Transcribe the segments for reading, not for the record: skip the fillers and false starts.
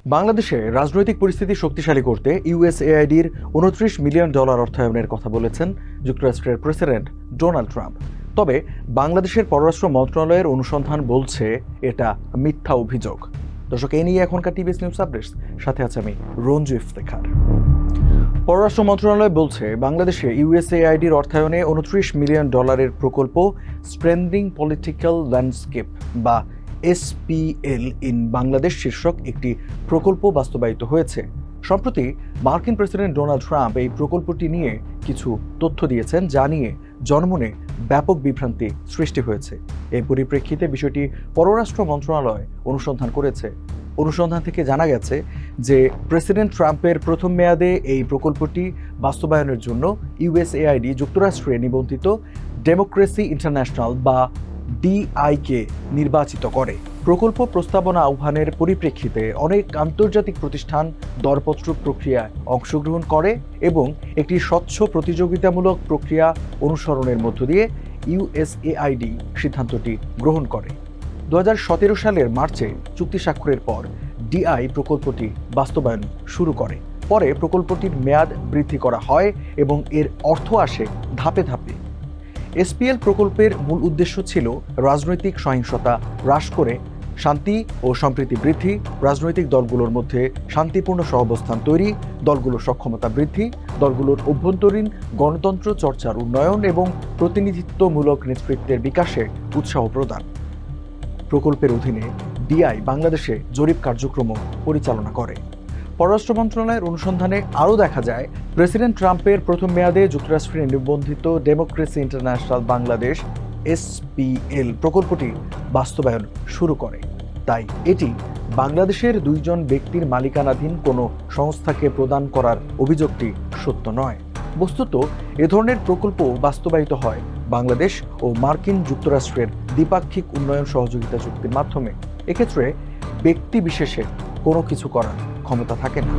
বাংলাদেশে রাজনৈতিক পরিস্থিতি শক্তিশালী করতে ইউএসএআইডির $29 মিলিয়ন অর্থায়নের কথা বলেছেন যুক্তরাষ্ট্রের প্রেসিডেন্ট ডোনাল্ড ট্রাম্প। তবে বাংলাদেশের পররাষ্ট্র মন্ত্রণালয়ের অনুসন্ধান বলছে এটা মিথ্যা অভিযোগ। দর্শক, এই নিয়ে এখনকার টিভিএস নিউজ আপডেটস, সাথে আছে আমি রঞ্জু ইফতেখার। পররাষ্ট্র মন্ত্রণালয় বলছে বাংলাদেশে ইউএসএআইডির অর্থায়নে $29 মিলিয়ন প্রকল্প স্ট্রেন্থেনিং পলিটিক্যাল ল্যান্ডস্কেপ বা এসপিএল ইন বাংলাদেশ শীর্ষক একটি প্রকল্প বাস্তবায়িত হয়েছে। সম্প্রতি মার্কিন প্রেসিডেন্ট ডোনাল্ড ট্রাম্প এই প্রকল্পটি নিয়ে কিছু তথ্য দিয়েছেন, যা নিয়ে জনমনে ব্যাপক বিভ্রান্তি সৃষ্টি হয়েছে। এই পরিপ্রেক্ষিতে বিষয়টি পররাষ্ট্র মন্ত্রণালয় অনুসন্ধান করেছে। অনুসন্ধান থেকে জানা গেছে যে প্রেসিডেন্ট ট্রাম্পের প্রথম মেয়াদে এই প্রকল্পটি বাস্তবায়নের জন্য ইউএসএআইডি যুক্তরাষ্ট্রে নিবন্ধিত ডেমোক্রেসি ইন্টারন্যাশনাল বা ডিআইকে নির্বাচিত করে। প্রকল্প প্রস্তাবনা আহ্বানের পরিপ্রেক্ষিতে অনেক আন্তর্জাতিক প্রতিষ্ঠান দরপত্র প্রক্রিয়ায় অংশগ্রহণ করে এবং একটি স্বচ্ছ প্রতিযোগিতামূলক প্রক্রিয়া অনুসরণের মধ্য দিয়ে ইউএসএআইডি সিদ্ধান্তটি গ্রহণ করে। 2017 সালের মার্চে চুক্তি স্বাক্ষরের পর ডিআই প্রকল্পটি বাস্তবায়ন শুরু করে। পরে প্রকল্পটির মেয়াদ বৃদ্ধি করা হয় এবং এর অর্থ আসে ধাপে ধাপে। এসপিএল প্রকল্পের মূল উদ্দেশ্য ছিল রাজনৈতিক সহিংসতা হ্রাস করে শান্তি ও সম্প্রীতি বৃদ্ধি, রাজনৈতিক দলগুলোর মধ্যে শান্তিপূর্ণ সহাবস্থান তৈরি, দলগুলোর সক্ষমতা বৃদ্ধি, দলগুলোর অভ্যন্তরীণ গণতন্ত্র চর্চার উন্নয়ন এবং প্রতিনিধিত্বমূলক নেতৃত্বের বিকাশে উৎসাহ প্রদান। প্রকল্পের অধীনে ডিআই বাংলাদেশে জরিপ কার্যক্রম পরিচালনা করে। পররাষ্ট্র মন্ত্রণালয়ের অনুসন্ধানে আরও দেখা যায়, প্রেসিডেন্ট ট্রাম্পের প্রথম মেয়াদে যুক্তরাষ্ট্রে নিবন্ধিত ডেমোক্রেসি ইন্টারন্যাশনাল বাংলাদেশ এসপিএল প্রকল্পটি বাস্তবায়ন শুরু করে। তাই এটি বাংলাদেশের 2 জন ব্যক্তির মালিকানাধীন কোনো সংস্থাকে প্রদান করার অভিযোগটি সত্য নয়। বস্তুত এ ধরনের প্রকল্প বাস্তবায়িত হয় বাংলাদেশ ও মার্কিন যুক্তরাষ্ট্রের দ্বিপাক্ষিক উন্নয়ন সহযোগিতা চুক্তির মাধ্যমে। এক্ষেত্রে ব্যক্তি বিশেষে কোনো কিছু করার ক্ষমতা থাকে না।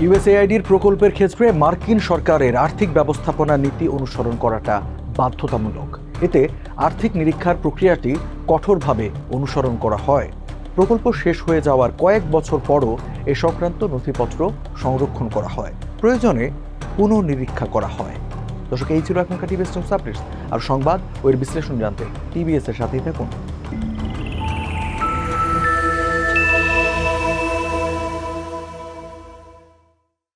ইউএসএআইডির প্রকল্পের ক্ষেত্রে মার্কিন সরকারের আর্থিক ব্যবস্থাপনা নীতি অনুসরণ করাটা বাধ্যতামূলক। এতে আর্থিক নিরীক্ষার প্রক্রিয়াটি কঠোরভাবে অনুসরণ করা হয়। প্রকল্প শেষ হয়ে যাওয়ার কয়েক বছর পরও এ সংক্রান্ত নথিপত্র সংরক্ষণ করা হয়, প্রয়োজনে পুনঃনিরীক্ষা করা হয়। দর্শক, এই ছিল এখনকার টিভিএস নিউজ আপডেটস। আর সংবাদ ও এর বিশ্লেষণ জানতে টিভিএস এর সাথেই থাকুন।